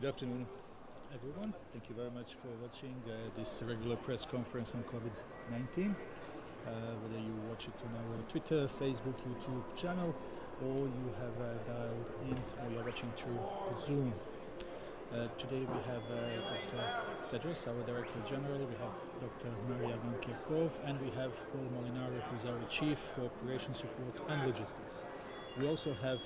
Good afternoon, everyone. Thank you very much for watching this regular press conference on COVID-19. Whether you watch it on our Twitter, Facebook, YouTube channel, or you have dialed in, or you're watching through Zoom. Today we have Dr. Tedros, our Director General, we have Dr. Maria Van Kerkhove, and we have Paul Molinaro, who's our Chief for Operation Support and Logistics. We also have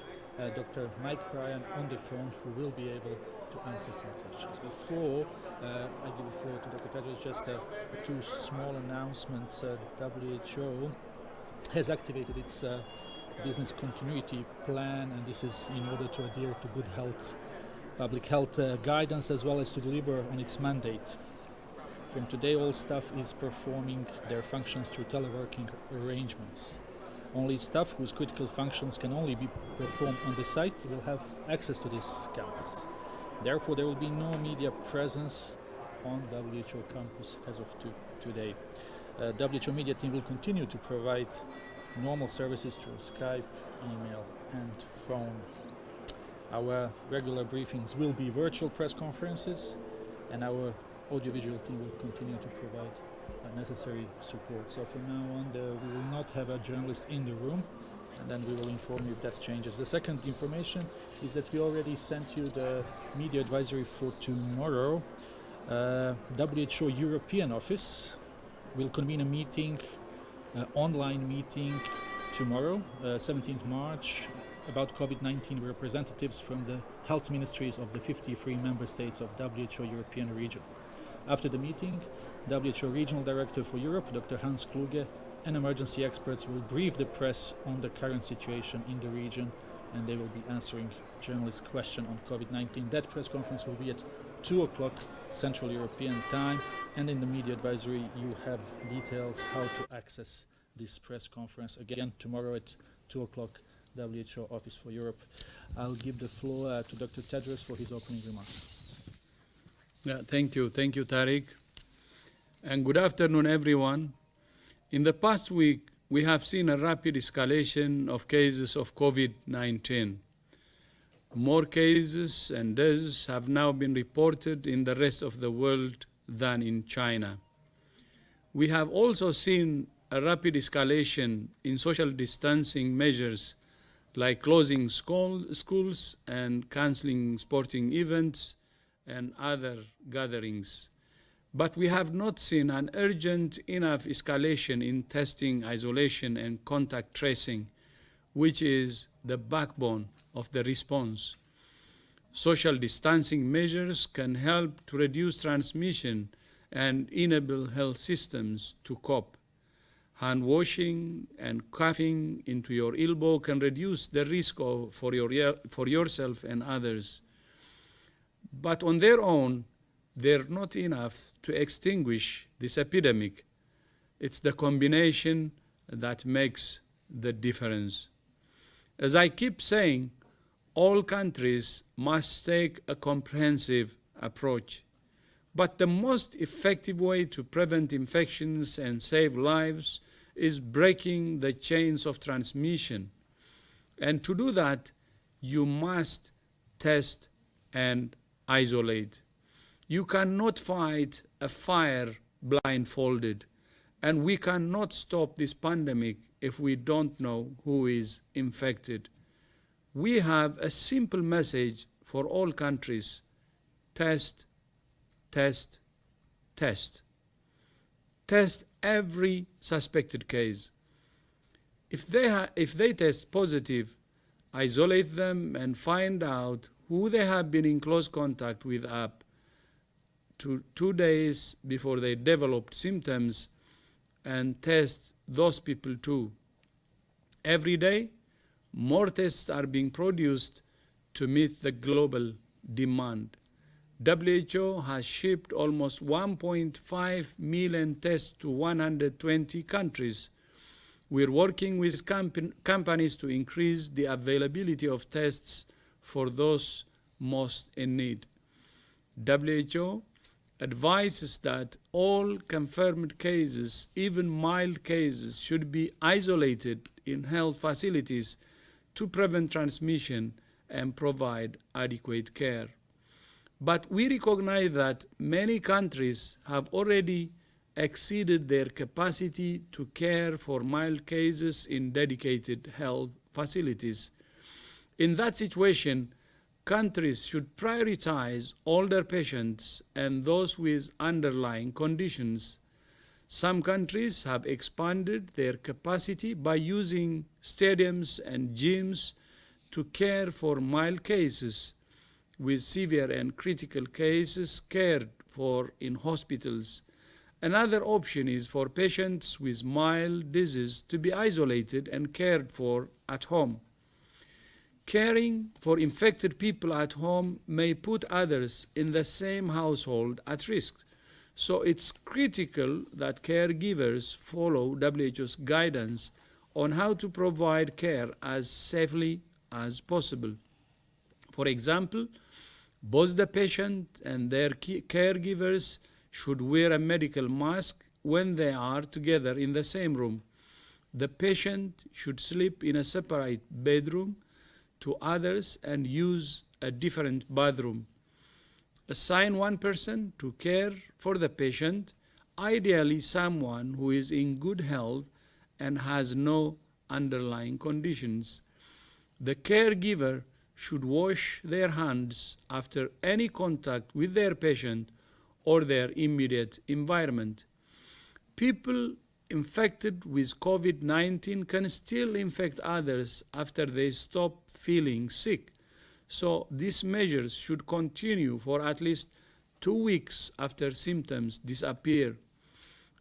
Dr. Mike Ryan on the phone, who will be able to answer some questions. Before I give the floor to Dr. Tedros, just two small announcements. WHO has activated its business continuity plan, and this is in order to adhere to good health, public health guidance, as well as to deliver on its mandate. From today, all staff is performing their functions through teleworking arrangements. Only staff whose critical functions can only be performed on the site will have access to this campus. Therefore, there will be no media presence on WHO campus as of today. WHO media team will continue to provide normal services through Skype, email, and phone. Our regular briefings will be virtual press conferences, and our audiovisual team will continue to provide necessary support. So from now on, we will not have a journalist in the room, and then we will inform you if that changes. The second information is that we already sent you the media advisory for tomorrow. WHO European office will convene a meeting, online meeting tomorrow, 17th March, about COVID-19 representatives from the health ministries of the 53 member states of WHO European region. After the meeting, WHO Regional Director for Europe, Dr. Hans Kluge, and emergency experts will brief the press on the current situation in the region, and they will be answering journalists' questions on COVID-19. That press conference will be at 2 o'clock Central European time, and in the media advisory you have details how to access this press conference. Again, tomorrow at 2 o'clock, WHO Office for Europe. I'll give the floor to Dr. Tedros for his opening remarks. Yeah, thank you, Tariq. And good afternoon, everyone. In the past week, we have seen a rapid escalation of cases of COVID-19. More cases and deaths have now been reported in the rest of the world than in China. We have also seen a rapid escalation in social distancing measures like closing schools and canceling sporting events and other gatherings. But we have not seen an urgent enough escalation in testing, isolation, and contact tracing, which is the backbone of the response. Social distancing measures can help to reduce transmission and enable health systems to cope. Hand washing and coughing into your elbow can reduce the risk for yourself and others. But on their own, they're not enough to extinguish this epidemic. It's the combination that makes the difference. As I keep saying, all countries must take a comprehensive approach. But the most effective way to prevent infections and save lives is breaking the chains of transmission. And to do that, you must test and isolate. You cannot fight a fire blindfolded, and we cannot stop this pandemic if we don't know who is infected. We have a simple message for all countries: test, test, test. Test every suspected case. If they test positive, isolate them and find out who they have been in close contact with up to 2 days before they developed symptoms, and test those people too. Every day, more tests are being produced to meet the global demand. WHO has shipped almost 1.5 million tests to 120 countries. We're working with companies to increase the availability of tests for those most in need. WHO advises that all confirmed cases, even mild cases, should be isolated in health facilities to prevent transmission and provide adequate care. But we recognize that many countries have already exceeded their capacity to care for mild cases in dedicated health facilities. In that situation, countries should prioritize older patients and those with underlying conditions. Some countries have expanded their capacity by using stadiums and gyms to care for mild cases, with severe and critical cases cared for in hospitals. Another option is for patients with mild disease to be isolated and cared for at home. Caring for infected people at home may put others in the same household at risk. So it's critical that caregivers follow WHO's guidance on how to provide care as safely as possible. For example, both the patient and their caregivers should wear a medical mask when they are together in the same room. The patient should sleep in a separate bedroom to others and use a different bathroom. Assign one person to care for the patient, ideally someone who is in good health and has no underlying conditions. The caregiver should wash their hands after any contact with their patient or their immediate environment. People infected with COVID-19 can still infect others after they stop feeling sick. So these measures should continue for at least 2 weeks after symptoms disappear.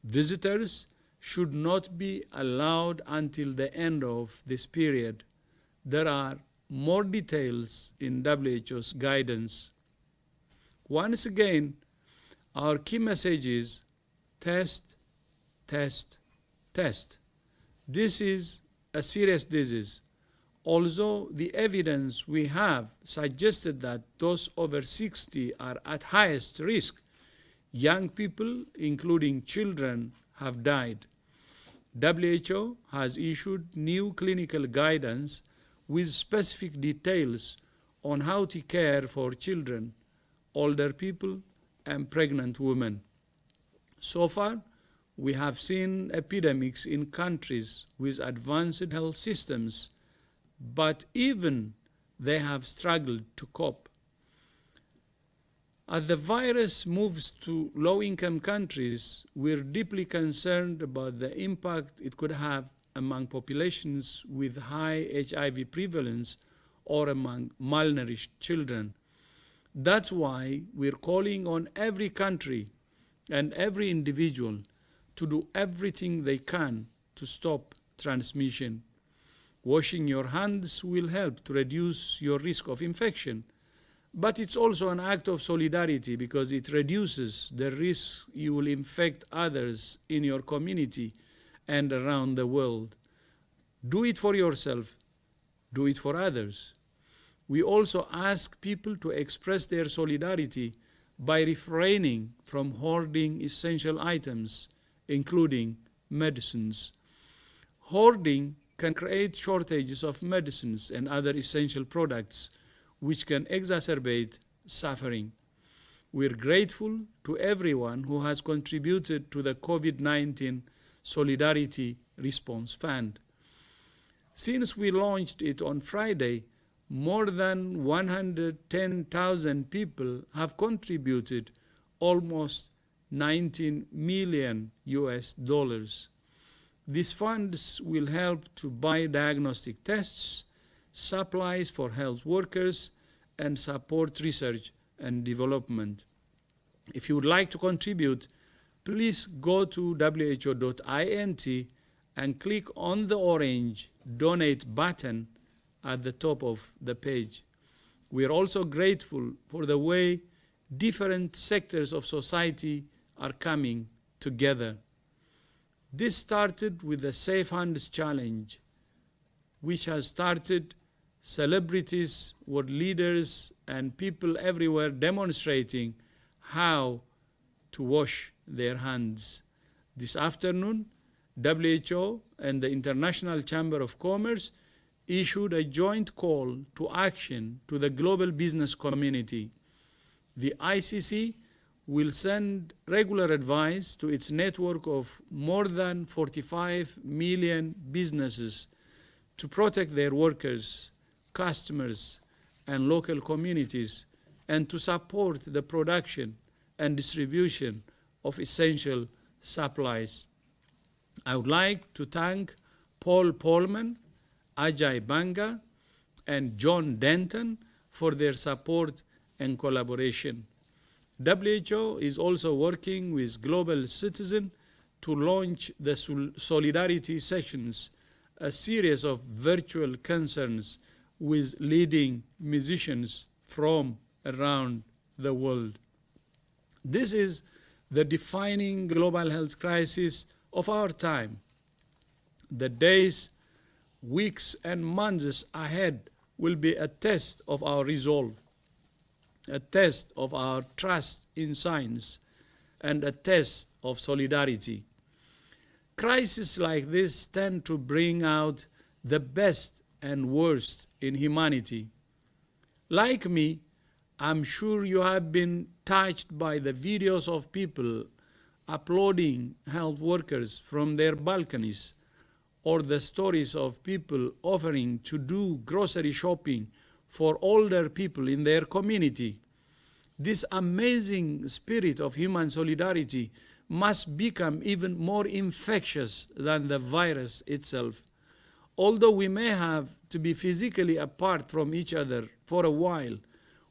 Visitors should not be allowed until the end of this period. There are more details in WHO's guidance. Once again, our key message is test, test, test. This is a serious disease. Although the evidence we have suggested that those over 60 are at highest risk, young people, including children, have died. WHO has issued new clinical guidance with specific details on how to care for children, older people, and pregnant women. So far, we have seen epidemics in countries with advanced health systems, but even they have struggled to cope. As the virus moves to low-income countries, we're deeply concerned about the impact it could have among populations with high HIV prevalence or among malnourished children. That's why we're calling on every country and every individual to do everything they can to stop transmission. Washing your hands will help to reduce your risk of infection, but it's also an act of solidarity because it reduces the risk you will infect others in your community and around the world. Do it for yourself. Do it for others. We also ask people to express their solidarity by refraining from hoarding essential items, including medicines. Hoarding can create shortages of medicines and other essential products, which can exacerbate suffering. We're grateful to everyone who has contributed to the COVID-19 Solidarity Response Fund. Since we launched it on Friday, more than 110,000 people have contributed almost $19 million. These funds will help to buy diagnostic tests, supplies for health workers, and support research and development. If you would like to contribute, please go to who.int and click on the orange Donate button at the top of the page. We are also grateful for the way different sectors of society are coming together. This started with the Safe Hands Challenge, which has started celebrities, world leaders, and people everywhere demonstrating how to wash their hands. This afternoon, WHO and the International Chamber of Commerce issued a joint call to action to the global business community. The ICC will send regular advice to its network of more than 45 million businesses to protect their workers, customers, and local communities, and to support the production and distribution of essential supplies. I would like to thank Paul Polman, Ajay Banga, and John Denton for their support and collaboration. WHO is also working with Global Citizen to launch the Solidarity Sessions, a series of virtual concerts with leading musicians from around the world. This is the defining global health crisis of our time. The days, weeks, and months ahead will be a test of our resolve, a test of our trust in science, and a test of solidarity. Crises like this tend to bring out the best and worst in humanity. Like me, I'm sure you have been touched by the videos of people applauding health workers from their balconies, or the stories of people offering to do grocery shopping for older people in their community. This amazing spirit of human solidarity must become even more infectious than the virus itself. Although we may have to be physically apart from each other for a while,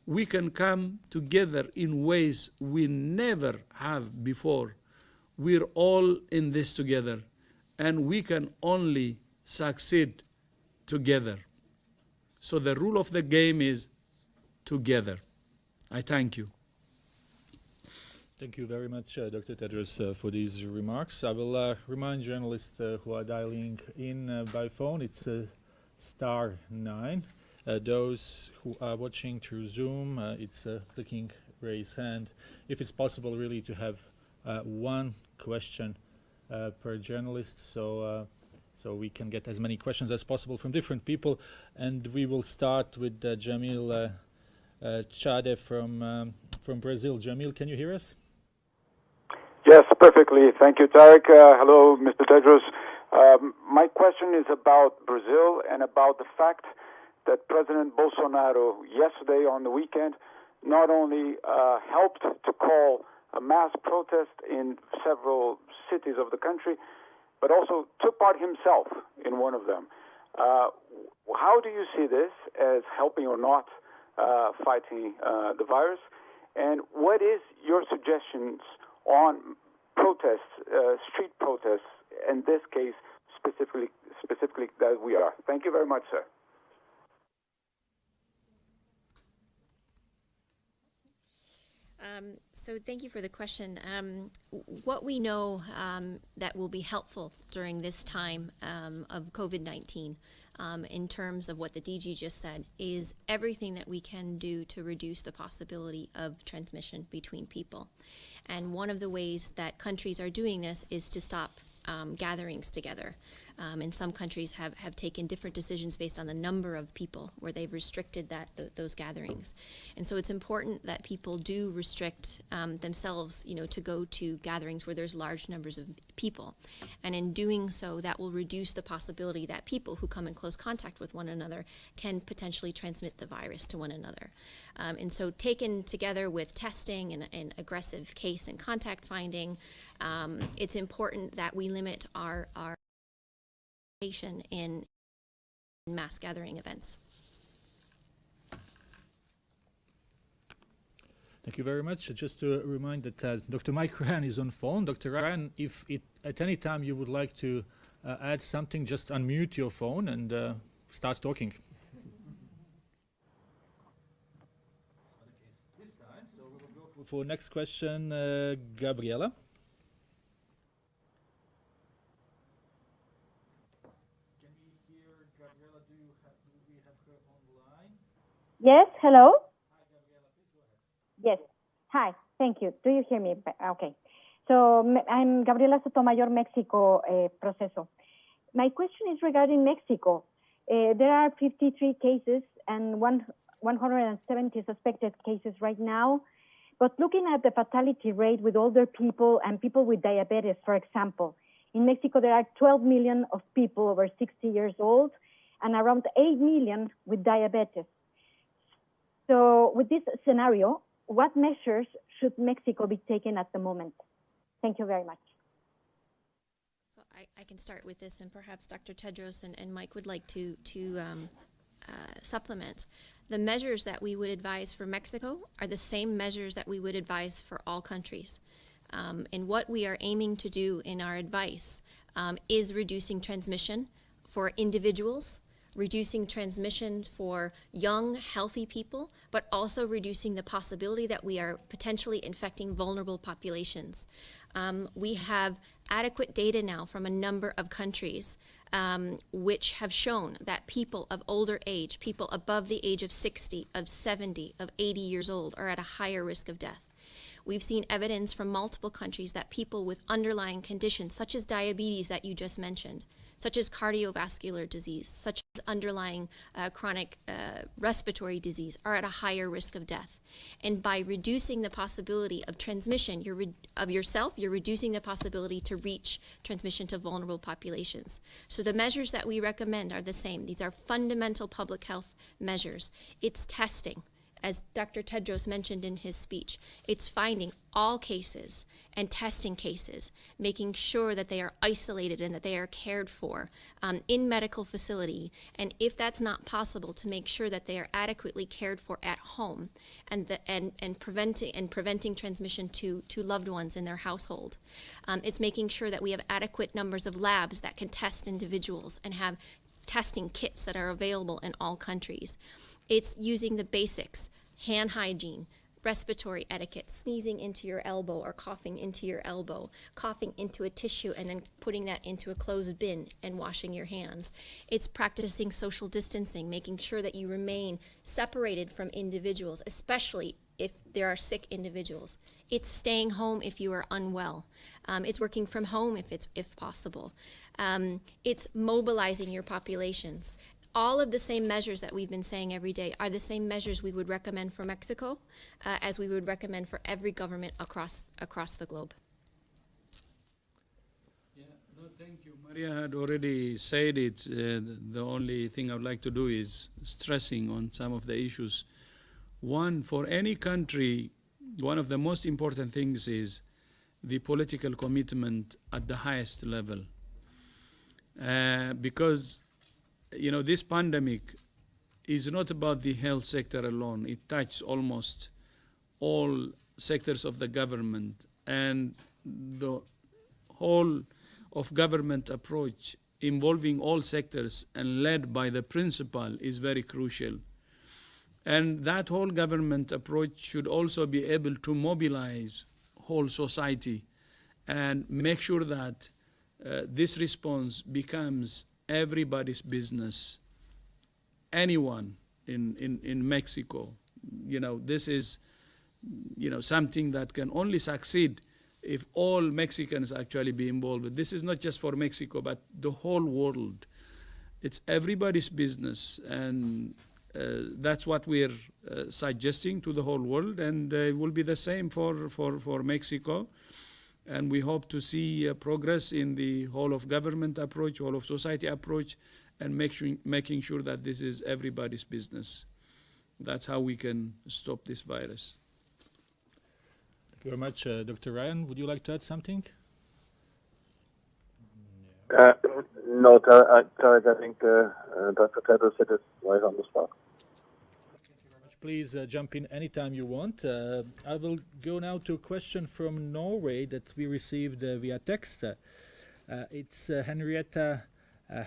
we can come together in ways we never have before. We're all in this together, and we can only succeed together. So the rule of the game is together. I thank you. Thank you very much, Dr. Tedros, for these remarks. I will remind journalists who are dialing in by phone, it's *9. Those who are watching through Zoom, it's clicking raise hand. If it's possible, really, to have one question per journalist, so we can get as many questions as possible from different people. And we will start with Jamil Chade from Brazil. Jamil, can you hear us? Yes, perfectly. Thank you, Tarek. Hello, Mr. Tedros. My question is about Brazil and about the fact that President Bolsonaro yesterday on the weekend not only helped to call a mass protest in several cities of the country, but also took part himself in one of them. How do you see this as helping or not fighting the virus? And what is your suggestions on protests, street protests, in this case specifically that we are? Thank you very much, sir. So thank you for the question. What we know that will be helpful during this time of COVID-19 in terms of what the DG just said is everything that we can do to reduce the possibility of transmission between people. And one of the ways that countries are doing this is to stop gatherings together. And some countries have taken different decisions based on the number of people where they've restricted those gatherings. And so it's important that people do restrict themselves, to go to gatherings where there's large numbers of people. And in doing so, that will reduce the possibility that people who come in close contact with one another can potentially transmit the virus to one another. And so taken together with testing and aggressive case and contact finding, it's important that we limit our in mass gathering events. Thank you very much. Just to remind that Dr. Mike Ryan is on phone. Dr. Ryan, if at any time you would like to add something, just unmute your phone and start talking. This time, so we will go for next question, Gabriela. Yes, hello? Hi, Gabriela, please go ahead. Yes, hi, thank you. Do you hear me? Okay. So I'm Gabriela Sotomayor, Mexico Proceso. My question is regarding Mexico. There are 53 cases and 170 suspected cases right now. But looking at the fatality rate with older people and people with diabetes, for example, in Mexico, there are 12 million of people over 60 years old and around 8 million with diabetes. So with this scenario, what measures should Mexico be taking at the moment? Thank you very much. So I can start with this, and perhaps Dr. Tedros and Mike would like to supplement. The measures that we would advise for Mexico are the same measures that we would advise for all countries. And what we are aiming to do in our advice is reducing transmission for individuals, reducing transmission for young, healthy people, but also reducing the possibility that we are potentially infecting vulnerable populations. We have adequate data now from a number of countries which have shown that people of older age, people above the age of 60, of 70, of 80 years old, are at a higher risk of death. We've seen evidence from multiple countries that people with underlying conditions, such as diabetes that you just mentioned, such as cardiovascular disease, such as underlying chronic respiratory disease, are at a higher risk of death. And by reducing the possibility of transmission of yourself, you're reducing the possibility to reach transmission to vulnerable populations. So the measures that we recommend are the same. These are fundamental public health measures. It's testing. As Dr. Tedros mentioned in his speech, it's finding all cases and testing cases, making sure that they are isolated and that they are cared for in medical facility, and if that's not possible, to make sure that they are adequately cared for at home, and preventing transmission to loved ones in their household. It's making sure that we have adequate numbers of labs that can test individuals and have testing kits that are available in all countries. It's using the basics: hand hygiene, respiratory etiquette, sneezing into your elbow or coughing into your elbow, coughing into a tissue and then putting that into a closed bin and washing your hands. It's practicing social distancing, making sure that you remain separated from individuals, especially if there are sick individuals. It's staying home if you are unwell. It's working from home if possible. It's mobilizing your populations. All of the same measures that we've been saying every day are the same measures we would recommend for Mexico as we would recommend for every government across the globe. Yeah, no, thank you. Maria had already said it. The only thing I would like to do is stressing on some of the issues. One, for any country, one of the most important things is the political commitment at the highest level. Because this pandemic is not about the health sector alone. It touches almost all sectors of the government, and the whole of government approach involving all sectors and led by the principal is very crucial. And that whole government approach should also be able to mobilize whole society and make sure that this response becomes everybody's business. Anyone in Mexico, this is something that can only succeed if all Mexicans actually be involved. This is not just for Mexico, but the whole world. It's everybody's business, and that's what we're suggesting to the whole world, and it will be the same for Mexico. And we hope to see progress in the whole of government approach, whole of society approach, and making sure that this is everybody's business. That's how we can stop this virus. Thank you very much. Dr. Ryan, would you like to add something? No, Tarek, I think Dr. Tedros said it right on the spot. Please jump in anytime you want. I will go now to a question from Norway that we received via text. It's Henrietta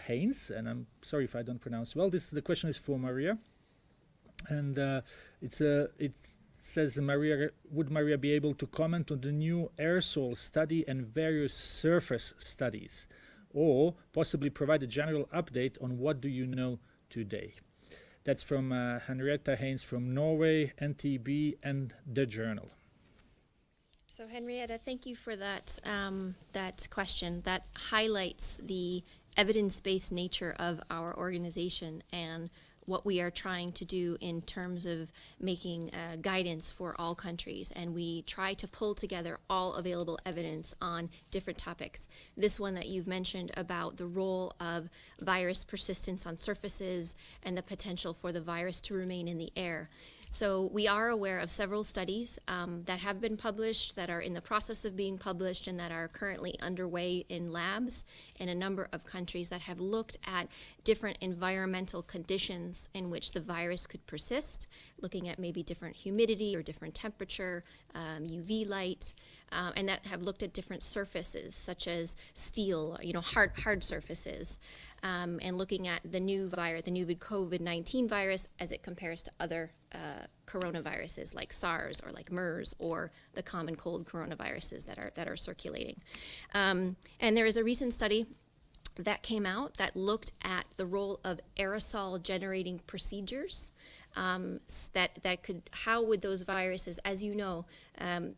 Haynes, and I'm sorry if I don't pronounce well. The question is for Maria, and it says, Maria, would Maria be able to comment on the new aerosol study and various surface studies, or possibly provide a general update on what do you know today? That's from Henrietta Haynes from Norway, NTB, and The Journal. So Henrietta, thank you for that question. That highlights the evidence-based nature of our organization and what we are trying to do in terms of making guidance for all countries, and we try to pull together all available evidence on different topics. This one that you've mentioned about the role of virus persistence on surfaces and the potential for the virus to remain in the air. So we are aware of several studies that have been published, that are in the process of being published, and that are currently underway in labs in a number of countries that have looked at different environmental conditions in which the virus could persist, looking at maybe different humidity or different temperature, UV light, and that have looked at different surfaces such as steel, hard surfaces, and looking at the new virus, the new COVID-19 virus, as it compares to other coronaviruses like SARS or like MERS or the common cold coronaviruses that are circulating. And there is a recent study that came out that looked at the role of aerosol generating procedures. How would those viruses, as you know,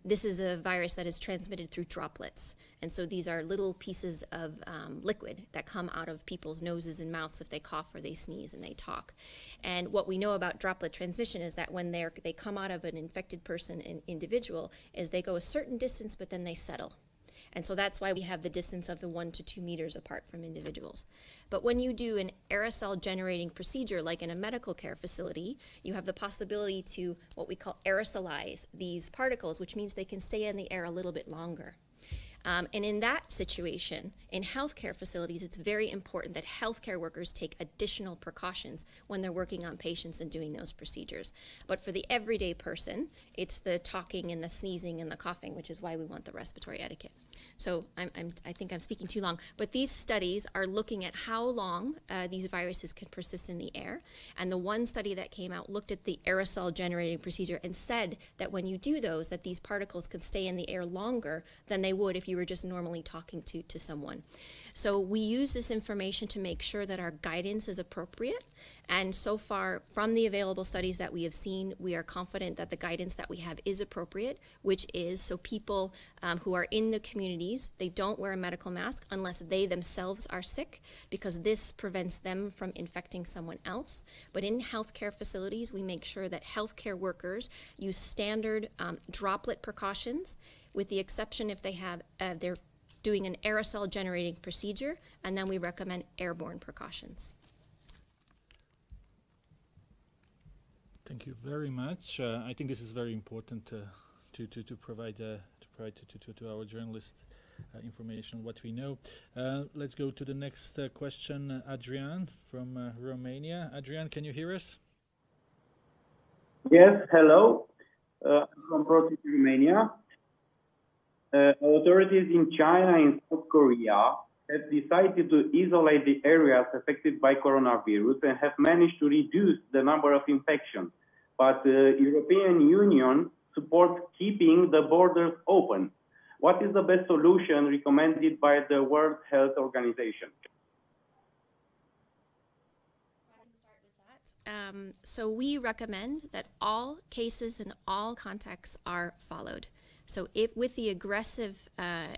this is a virus that is transmitted through droplets. And so these are little pieces of liquid that come out of people's noses and mouths if they cough or they sneeze and they talk. And what we know about droplet transmission is that when they come out of an infected person, an individual, is they go a certain distance, but then they settle. And so that's why we have the distance of the 1 to 2 meters apart from individuals. But when you do an aerosol generating procedure, like in a medical care facility, you have the possibility to what we call aerosolize these particles, which means they can stay in the air a little bit longer. And in that situation, in healthcare facilities, it's very important that healthcare workers take additional precautions when they're working on patients and doing those procedures. But for the everyday person, it's the talking and the sneezing and the coughing, which is why we want the respiratory etiquette. So I think I'm speaking too long, but these studies are looking at how long these viruses can persist in the air. And the one study that came out looked at the aerosol generating procedure and said that when you do those, that these particles can stay in the air longer than they would if you were just normally talking to someone. So we use this information to make sure that our guidance is appropriate. And so far, from the available studies that we have seen, we are confident that the guidance that we have is appropriate, which is so people who are in the communities, they don't wear a medical mask unless they themselves are sick, because this prevents them from infecting someone else. But in healthcare facilities, we make sure that healthcare workers use standard droplet precautions, with the exception if they have they're doing an aerosol generating procedure, and then we recommend airborne precautions. Thank you very much. I think this is very important to provide to our journalists information on what we know. Let's go to the next question. Adrian from Romania. Adrian, can you hear us? Yes, hello. I'm from Protein, Romania. Authorities in China and South Korea have decided to isolate the areas affected by coronavirus and have managed to reduce the number of infections. But the European Union supports keeping the borders open. What is the best solution recommended by the World Health Organization? So we recommend that all cases and all contacts are followed. So if with the aggressive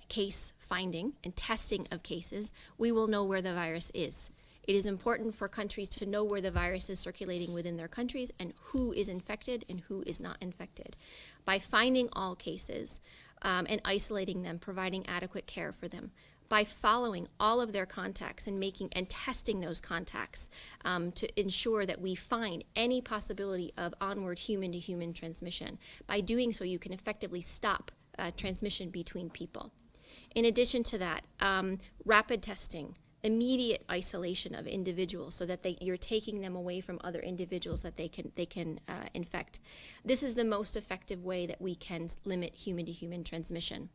case finding and testing of cases, we will know where the virus is. It is important for countries to know where the virus is circulating within their countries and who is infected and who is not infected. By finding all cases and isolating them, providing adequate care for them, by following all of their contacts and testing those contacts to ensure that we find any possibility of onward human-to-human transmission. By doing so, you can effectively stop transmission between people. In addition to that, rapid testing, immediate isolation of individuals so that you're taking them away from other individuals that they can infect. This is the most effective way that we can limit human-to-human transmission.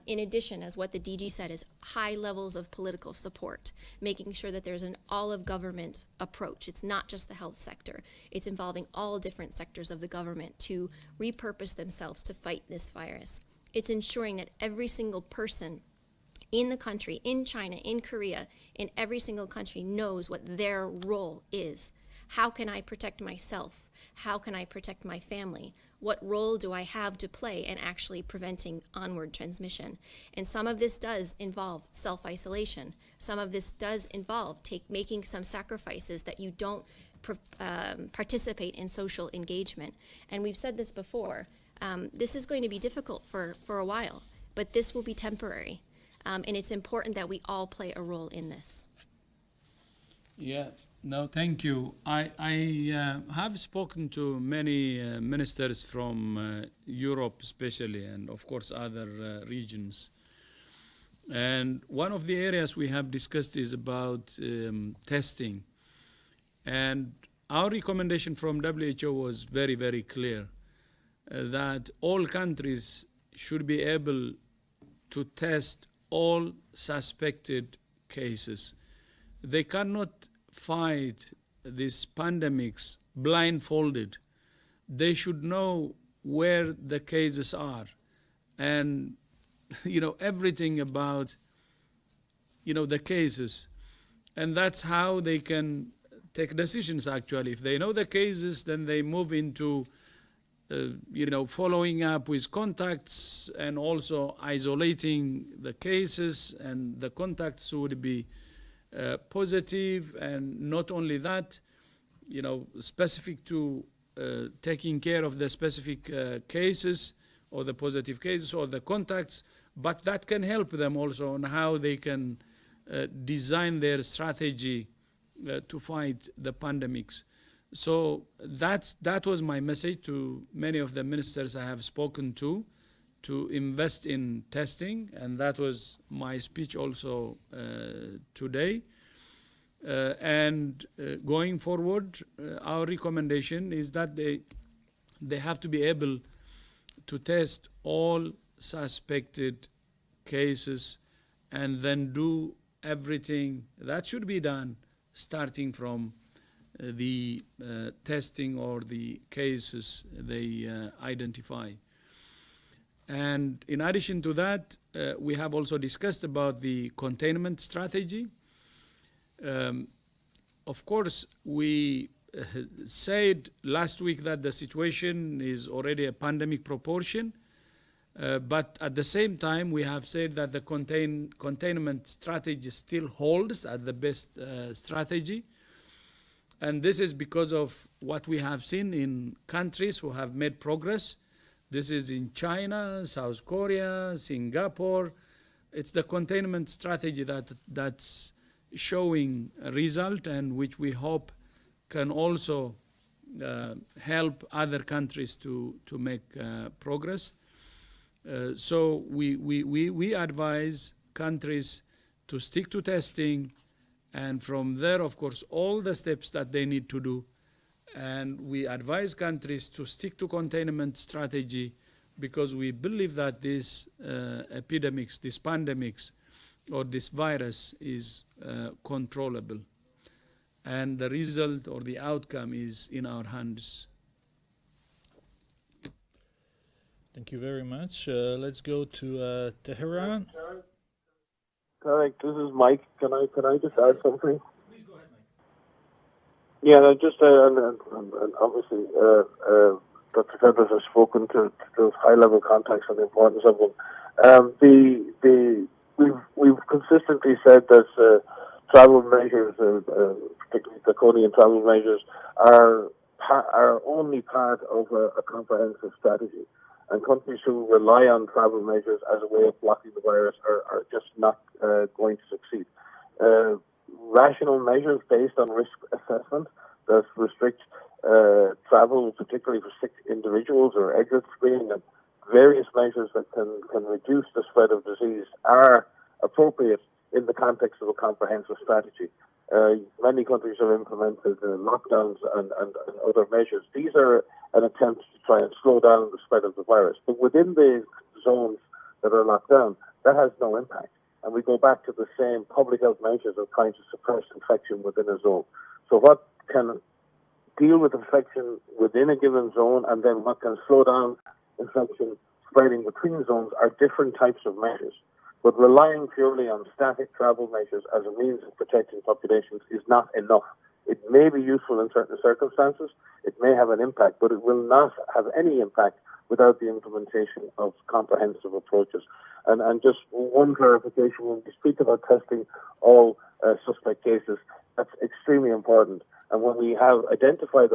In addition, as what the DG said, is high levels of political support, making sure that there's an all-of-government approach. It's not just the health sector. It's involving all different sectors of the government to repurpose themselves to fight this virus. It's ensuring that every single person in the country, in China, in Korea, in every single country knows what their role is. How can I protect myself? How can I protect my family? What role do I have to play in actually preventing onward transmission? And some of this does involve self-isolation. Some of this does involve making some sacrifices that you don't participate in social engagement. And we've said this before, this is going to be difficult for a while, but this will be temporary. And it's important that we all play a role in this. Yeah, no, thank you. I have spoken to many ministers from Europe especially, and of course other regions. And one of the areas we have discussed is about testing. And our recommendation from WHO was very, very clear that all countries should be able to test all suspected cases. They cannot fight these pandemics blindfolded. They should know where the cases are and everything about the cases, and that's how they can take decisions. Actually, if they know the cases, then they move into following up with contacts and also isolating the cases, and the contacts would be positive. And not only that, specific to taking care of the specific cases or the positive cases or the contacts, but that can help them also on how they can design their strategy to fight the pandemics. So that was my message to many of the ministers I have spoken to invest in testing, and that was my speech also today. And going forward, our recommendation is that they have to be able to test all suspected cases and then do everything that should be done starting from the testing or the cases they identify. And in addition to that, we have also discussed about the containment strategy. Of course, we said last week that the situation is already a pandemic proportion, but at the same time, we have said that the containment strategy still holds as the best strategy. And this is because of what we have seen in countries who have made progress. This is in China, South Korea, Singapore. It's the containment strategy that's showing a result, and which we hope can also help other countries to make progress. So we advise countries to stick to testing, and from there, of course, all the steps that they need to do. And we advise countries to stick to containment strategy, because we believe that this epidemics, this pandemics, or this virus is controllable. And the result or the outcome is in our hands. Thank you very much. Let's go to Tehran. Tarek, this is Mike. Can I just add something? Please go ahead, Mike. Yeah, no, just and obviously Dr. Tedros has spoken to those high-level contacts and the importance of them. We've consistently said that travel measures, particularly draconian travel measures, are only part of a comprehensive strategy. And countries who rely on travel measures as a way of blocking the virus are just not going to succeed. Rational measures based on risk assessment that restrict travel, particularly for sick individuals, or exit screening, and various measures that can reduce the spread of disease are appropriate in the context of a comprehensive strategy. Many countries have implemented lockdowns and other measures. These are an attempt to try and slow down the spread of the virus. But within the zones that are locked down, that has no impact. And we go back to the same public health measures of trying to suppress infection within a zone. So what can deal with infection within a given zone, and then what can slow down infection spreading between zones, are different types of measures. But relying purely on static travel measures as a means of protecting populations is not enough. It may be useful in certain circumstances, it may have an impact, but it will not have any impact without the implementation of comprehensive approaches. And just one clarification, when we speak about testing all suspect cases, that's extremely important. And when we have identified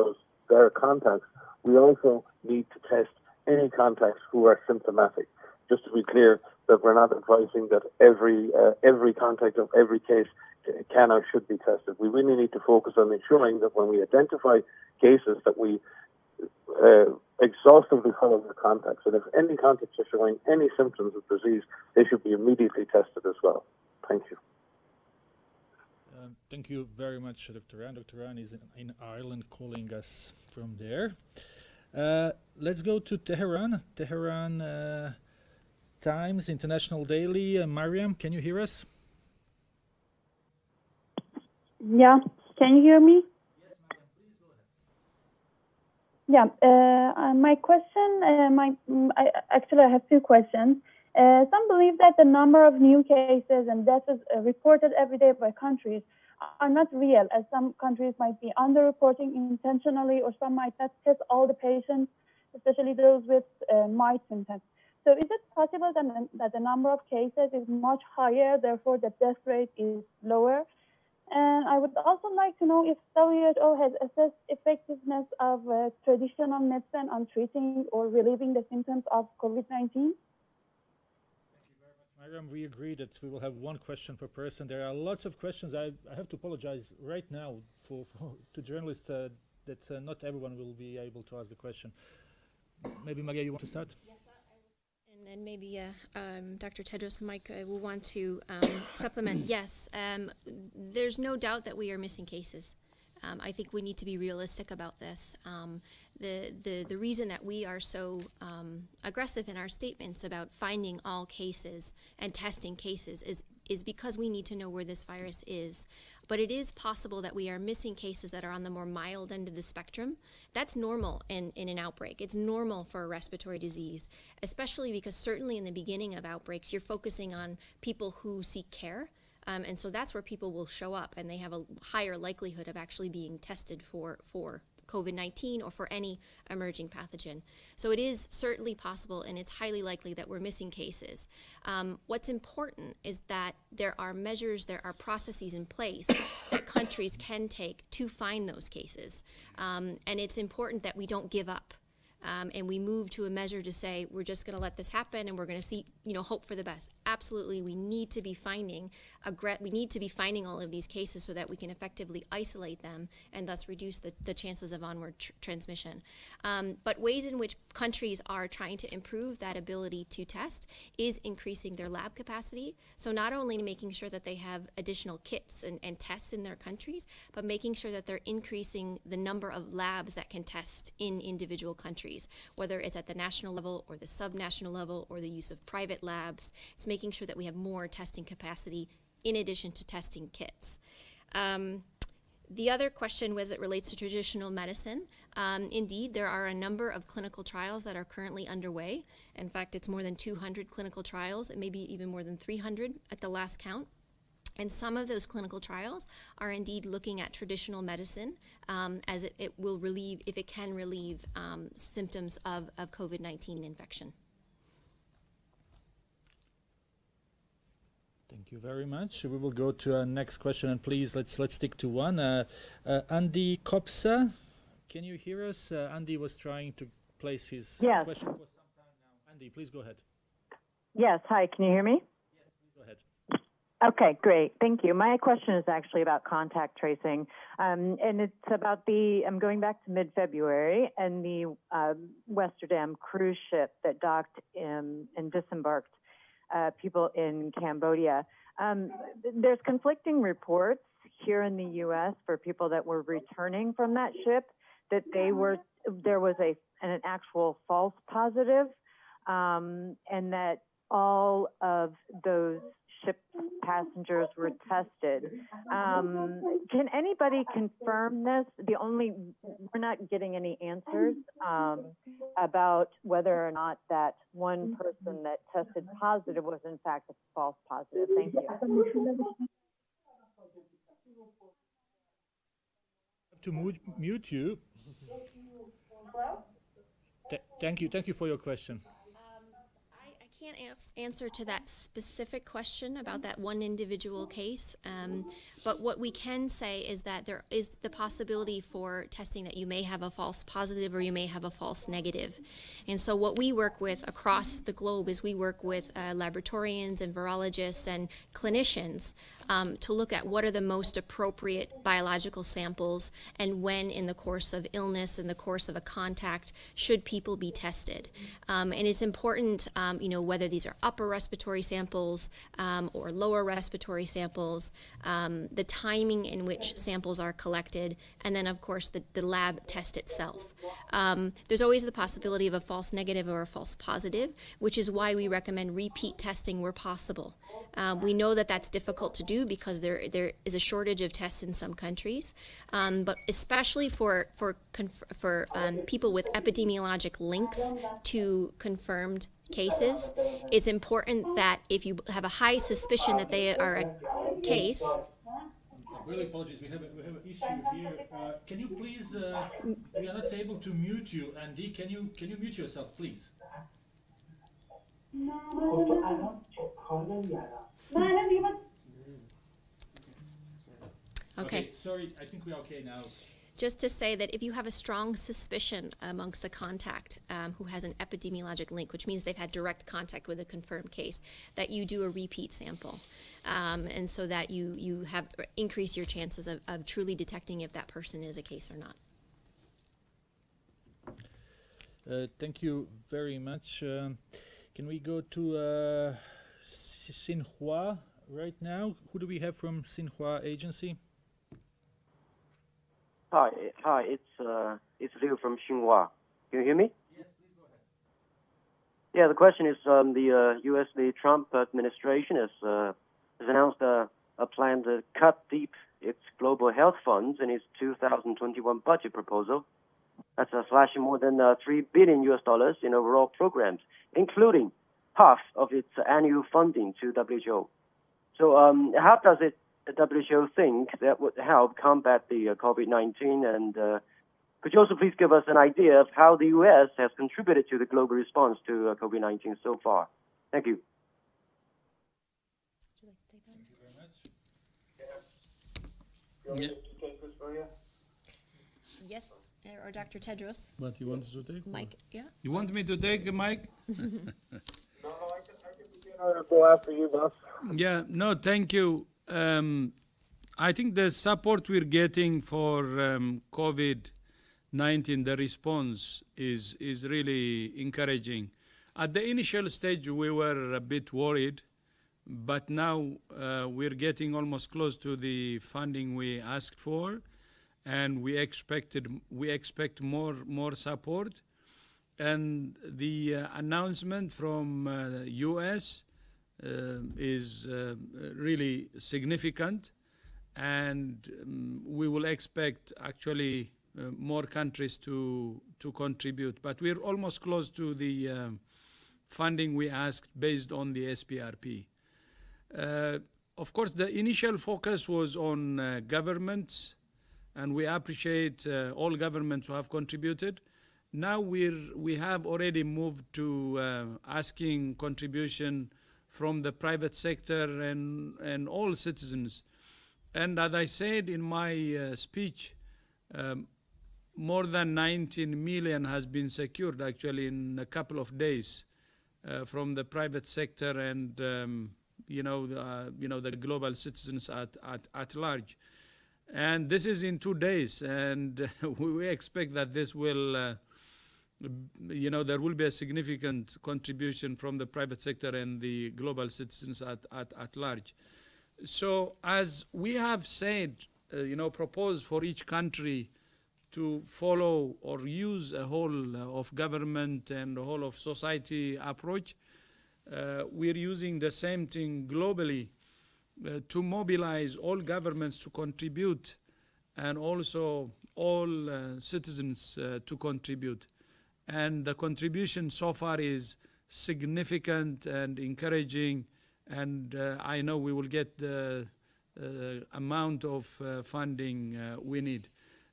their contacts, we also need to test any contacts who are symptomatic. Just to be clear, that we're not advising that every contact of every case can or should be tested. We really need to focus on ensuring that when we identify cases that we exhaustively follow their contacts. And if any contacts are showing any symptoms of disease, they should be immediately tested as well. Thank you. Thank you very much, Dr. Ryan. Dr. Ryan is in Ireland calling us from there. Let's go to Tehran. Tehran Times, International Daily. Mariam, can you hear us? Yeah, can you hear me? Yes, Mariam, please go ahead. Yeah, my question, I have two questions. Some believe that the number of new cases and deaths reported every day by countries are not real, as some countries might be underreporting intentionally, or some might not test all the patients, especially those with mild symptoms. So is it possible that the number of cases is much higher, therefore the death rate is lower? And I would also like to know if WHO has assessed effectiveness of traditional medicine on treating or relieving the symptoms of COVID-19. Mariam, we agree that we will have one question per person. There are lots of questions. I have to apologize right now to journalists that not everyone will be able to ask the question. Maybe, Maria, you want to start? Yes, and then maybe Dr. Tedros and Mike will want to supplement. Yes, there's no doubt that we are missing cases. I think we need to be realistic about this. The reason that we are so aggressive in our statements about finding all cases and testing cases is because we need to know where this virus is. But it is possible that we are missing cases that are on the more mild end of the spectrum. That's normal in an outbreak. It's normal for a respiratory disease, especially because certainly in the beginning of outbreaks, you're focusing on people who seek care. And so that's where people will show up, and they have a higher likelihood of actually being tested for COVID-19 or for any emerging pathogen. So it is certainly possible, and it's highly likely that we're missing cases. What's important is that there are measures, there are processes in place that countries can take to find those cases. And it's important that we don't give up. And we move to a measure to say we're just going to let this happen and we're going to see, hope for the best. Absolutely, we need to be finding all of these cases so that we can effectively isolate them and thus reduce the chances of onward transmission. But ways in which countries are trying to improve that ability to test is increasing their lab capacity. So not only making sure that they have additional kits and tests in their countries, but making sure that they're increasing the number of labs that can test in individual countries, whether it's at the national level or the subnational level or the use of private labs. It's making sure that we have more testing capacity in addition to testing kits. The other question was it relates to traditional medicine. Indeed, there are a number of clinical trials that are currently underway. In fact, it's more than 200 clinical trials, and maybe even more than 300 at the last count. And some of those clinical trials are indeed looking at traditional medicine as it will relieve, if it can relieve symptoms of COVID-19 infection. Thank you very much. We will go to our next question, and please let's stick to one. Andy Kopsa, can you hear us? Andy was trying to place his question for some time now. Andy, please go ahead. Yes. Hi. Can you hear me? Yes, please go ahead. Okay, great. Thank you. My question is actually about contact tracing. And it's about I'm going back to mid-February and the Westerdam cruise ship that docked and disembarked people in Cambodia. There's conflicting reports here in the U.S. for people that were returning from that ship that there was an actual false positive, and that all of those ship passengers were tested. Can anybody confirm this? We're not getting any answers about whether or not that one person that tested positive was in fact a false positive. Thank you. To mute you. Thank you for your question. can't answer to that specific question about that one individual case, but what we can say is that there is the possibility for testing that you may have a false positive or you may have a false negative. And so what we work with across the globe is we work with laboratorians and virologists and clinicians to look at what are the most appropriate biological samples and when in the course of illness, in the course of a contact, should people be tested. And it's important, whether these are upper respiratory samples or lower respiratory samples, the timing in which samples are collected, and then of course the lab test itself. There's always the possibility of a false negative or a false positive, which is why we recommend repeat testing where possible. We know that that's difficult to do because there is a shortage of tests in some countries, but especially for people with epidemiologic links to confirmed cases, it's important that if you have a high suspicion that they are a case. Really apologies, we have an issue here. Can you please? We are not able to mute you, Andy. Can you mute yourself, please? Okay. Sorry, I think we're okay now. Just to say that if you have a strong suspicion amongst a contact who has an epidemiologic link, which means they've had direct contact with a confirmed case, that you do a repeat sample. And so that you have increase your chances of truly detecting if that person is a case or not. Thank you very much. Can we go to Xinhua right now? Who do we have from Xinhua Agency? Hi, it's Liu from Xinhua. Can you hear me? Yes, please go ahead. Yeah, the question is the Trump administration has announced a plan to cut deep its global health funds in its 2021 budget proposal. That's slashing more than $3 billion in overall programs, including half of its annual funding to WHO. So how does the WHO think that would help combat the COVID-19? And could you also please give us an idea of how the U.S. has contributed to the global response to COVID-19 so far? Thank you. Thank you very much. Yeah. Yes, or Dr. Tedros. What he wants to take? Mike, yeah. You want me to take a mic? No, I can go after you, boss. Yeah, no, thank you. I think the support we're getting for COVID-19, the response is really encouraging. At the initial stage, we were a bit worried, but now we're getting almost close to the funding we asked for, and we expect more support. And the announcement from U.S. Is really significant, and we will expect actually more countries to contribute. But we're almost close to the funding we asked based on the SPRP. Of course, the initial focus was on governments, and we appreciate all governments who have contributed. Now we have already moved to asking contribution from the private sector and all citizens. And as I said in my speech, more than 19 million has been secured actually in a couple of days from the private sector and the global citizens at large. And this is in 2 days, and we expect that this will there will be a significant contribution from the private sector and the global citizens at large. So as we have said, propose for each country to follow or use a whole of government and a whole of society approach, we're using the same thing globally to mobilize all governments to contribute and also all citizens to contribute. And the contribution so far is significant and encouraging, and I know we will get the amount of funding we need.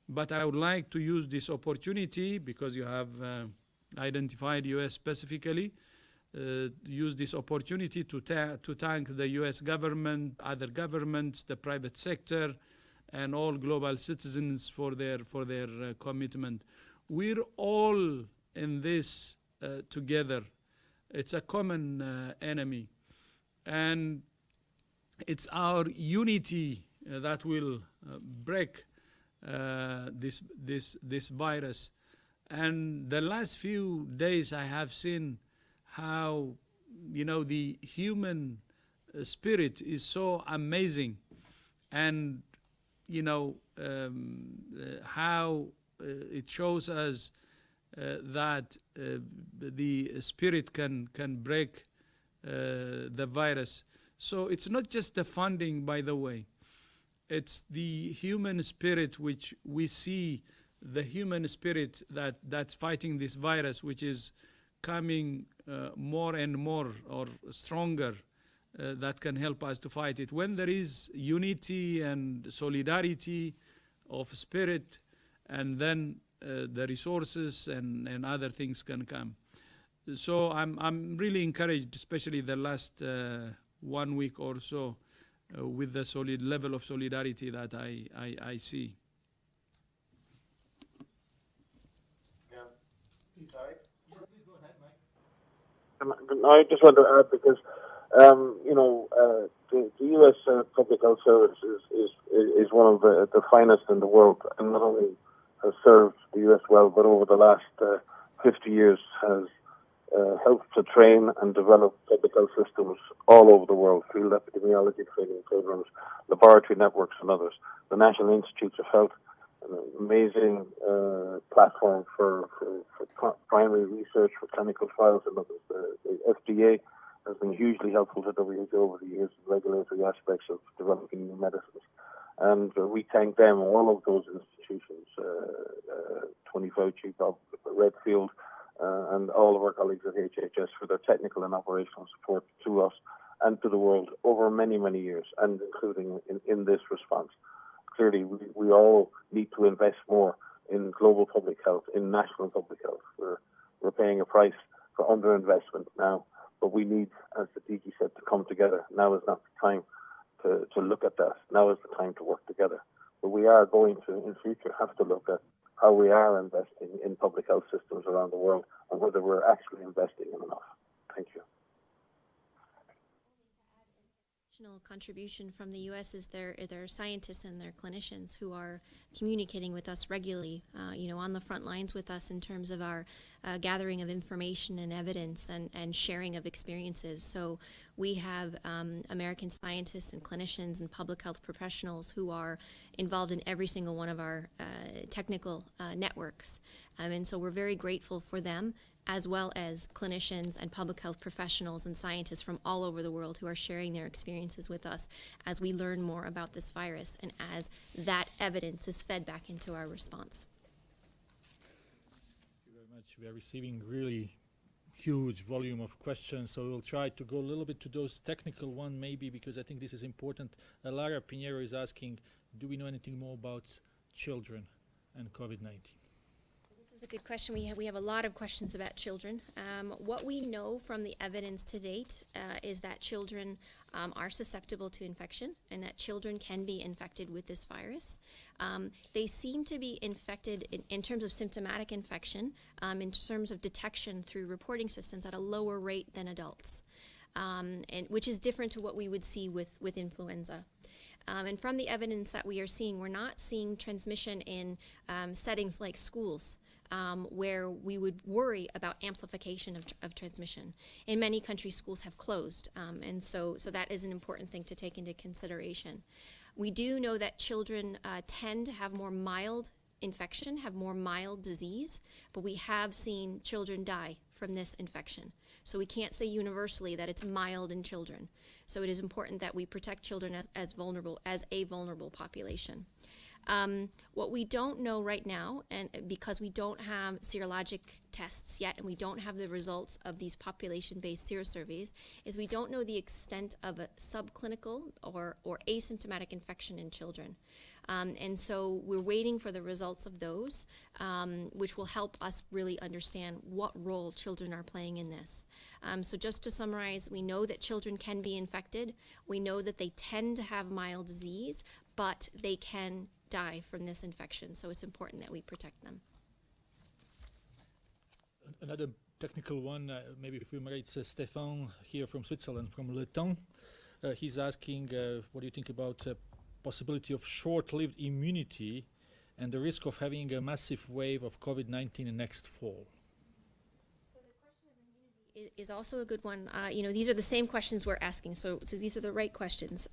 But I would like to use this opportunity, because you have identified US specifically, use this opportunity to thank the U.S. government, other governments, the private sector, and all global citizens for their commitment. We're all in this together. It's a common enemy, and it's our unity that will break this virus. And the last few days I have seen how, the human spirit is so amazing, and how it shows us that the spirit can break the virus. So it's not just the funding, by the way. It's the human spirit, which we see, the human spirit that's fighting this virus, which is coming more and more or stronger, that can help us to fight it. When there is unity and solidarity of spirit, and then the resources and other things can come. So I'm really encouraged, especially the last 1 week or so, with the solid level of solidarity that I see. Yeah. Please, sorry. Yes, please go ahead, Mike. I just want to add, because the U.S. Public Health Service is one of the finest in the world, and not only has served the U.S. well, but over the last 50 years has helped to train and develop public health systems all over the world, field epidemiology training programs, laboratory networks, and others. The National Institutes of Health, an amazing platform for primary research, for clinical trials, and others. The FDA has been hugely helpful to WHO over the years in regulatory aspects of developing new medicines. And we thank them, all of those institutions, Tony Fauci, Bob Redfield, and all of our colleagues at HHS for their technical and operational support to us and to the world over many, many years, and including in this response. Clearly, we all need to invest more in global public health, in national public health. We're paying a price for underinvestment now, but we need, as the DG said, to come together. Now is not the time to look at that. Now is the time to work together. But we are going to, in future, have to look at how we are investing in public health systems around the world and whether we're actually investing in enough. Thank you. Additional contribution from the U.S. is their scientists and their clinicians who are communicating with us regularly, on the front lines with us in terms of our gathering of information and evidence and sharing of experiences. So we have American scientists and clinicians and public health professionals who are involved in every single one of our technical networks. And so we're very grateful for them, as well as clinicians and public health professionals and scientists from all over the world who are sharing their experiences with us as we learn more about this virus and as that evidence is fed back into our response. Thank you very much. We are receiving really huge volume of questions, so we'll try to go a little bit to those technical one maybe, because I think this is important. Lara Pinheiro is asking, do we know anything more about children and COVID-19? This is a good question. We have a lot of questions about children. What we know from the evidence to date is that children are susceptible to infection, and that children can be infected with this virus. They seem to be infected in terms of symptomatic infection, in terms of detection through reporting systems at a lower rate than adults, and which is different to what we would see with influenza. And from the evidence that we are seeing, we're not seeing transmission in settings like schools, where we would worry about amplification of transmission. In many countries, schools have closed, and so that is an important thing to take into consideration. We do know that children tend to have more mild infection, have more mild disease, but we have seen children die from this infection. So we can't say universally that it's mild in children. So it is important that we protect children as a vulnerable population. What we don't know right now, and because we don't have serologic tests yet, and we don't have the results of these population-based serosurveys, is we don't know the extent of a subclinical or asymptomatic infection in children. And so we're waiting for the results of those, which will help us really understand what role children are playing in this. So just to summarize, we know that children can be infected. We know that they tend to have mild disease, but they can die from this infection. So it's important that we protect them. Another technical one, maybe if we may, it's Stefan here from Switzerland, from Le Temps. He's asking, what do you think about possibility of short-lived immunity and the risk of having a massive wave of COVID-19 next fall? Is also a good one. These are the same questions we're asking, so these are the right questions.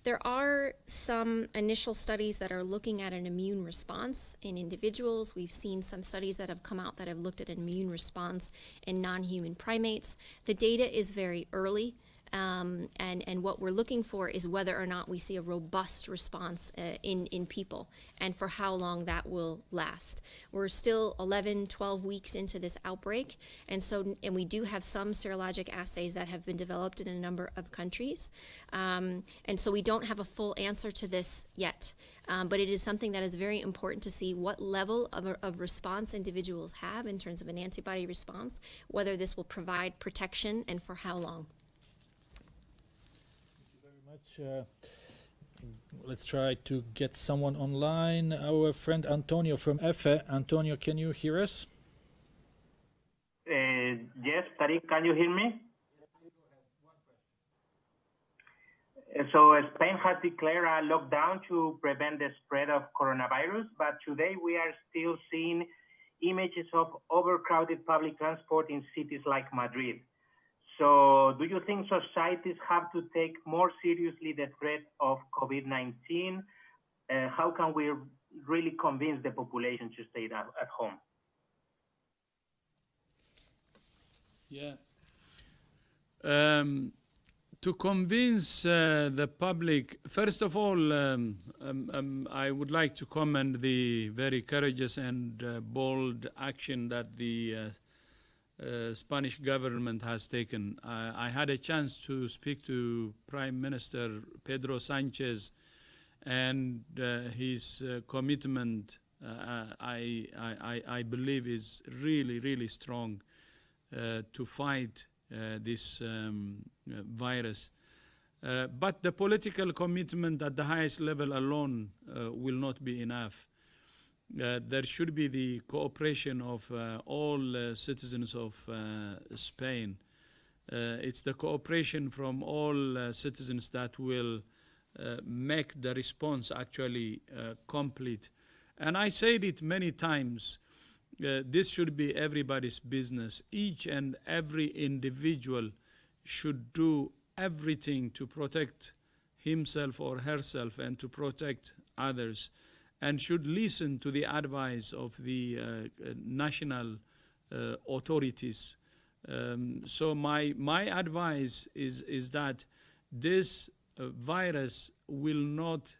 There are some initial studies that are looking at an immune response in individuals. We've seen some studies that have come out that have looked at an immune response in non-human primates. The data is very early. And what we're looking for is whether or not we see a robust response in people and for how long that will last. We're still 11, 12 weeks into this outbreak, and we do have some serologic assays that have been developed in a number of countries. And so we don't have a full answer to this yet, but it is something that is very important to see what level of response individuals have in terms of an antibody response, whether this will provide protection and for how long. Let's try to get someone online. Our friend Antonio from EFE. Antonio, can you hear us? Yes, Tariq, can you hear me? So Spain has declared a lockdown to prevent the spread of coronavirus, but today we are still seeing images of overcrowded public transport in cities like Madrid. So do you think societies have to take more seriously the threat of COVID-19? How can we really convince the population to stay at home? Yeah. To convince the public, first of all, I would like to commend the very courageous and bold action that the Spanish government has taken. I had a chance to speak to Prime Minister Pedro Sanchez, and his commitment, I believe, is really, really strong to fight this virus. But the political commitment at the highest level alone will not be enough. There should be the cooperation of all citizens of Spain. It's the cooperation from all citizens that will make the response actually complete. And I said it many times, this should be everybody's business. Each and every individual should do everything to protect himself or herself and to protect others, and should listen to the advice of the national authorities. So my advice is that this virus will not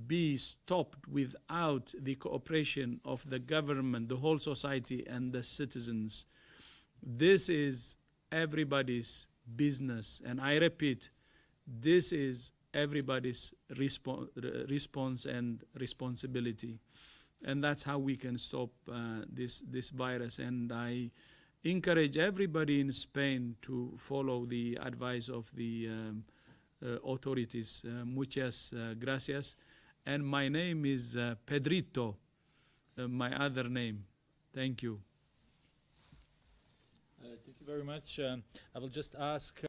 be stopped without the cooperation of the government, the whole society, and the citizens. This is everybody's business, and I repeat, this is everybody's response and responsibility, and that's how we can stop this virus. And I encourage everybody in Spain to follow the advice of the authorities. Muchas gracias. And my name is Pedrito, my other name. Thank you. Thank you very much. I will just ask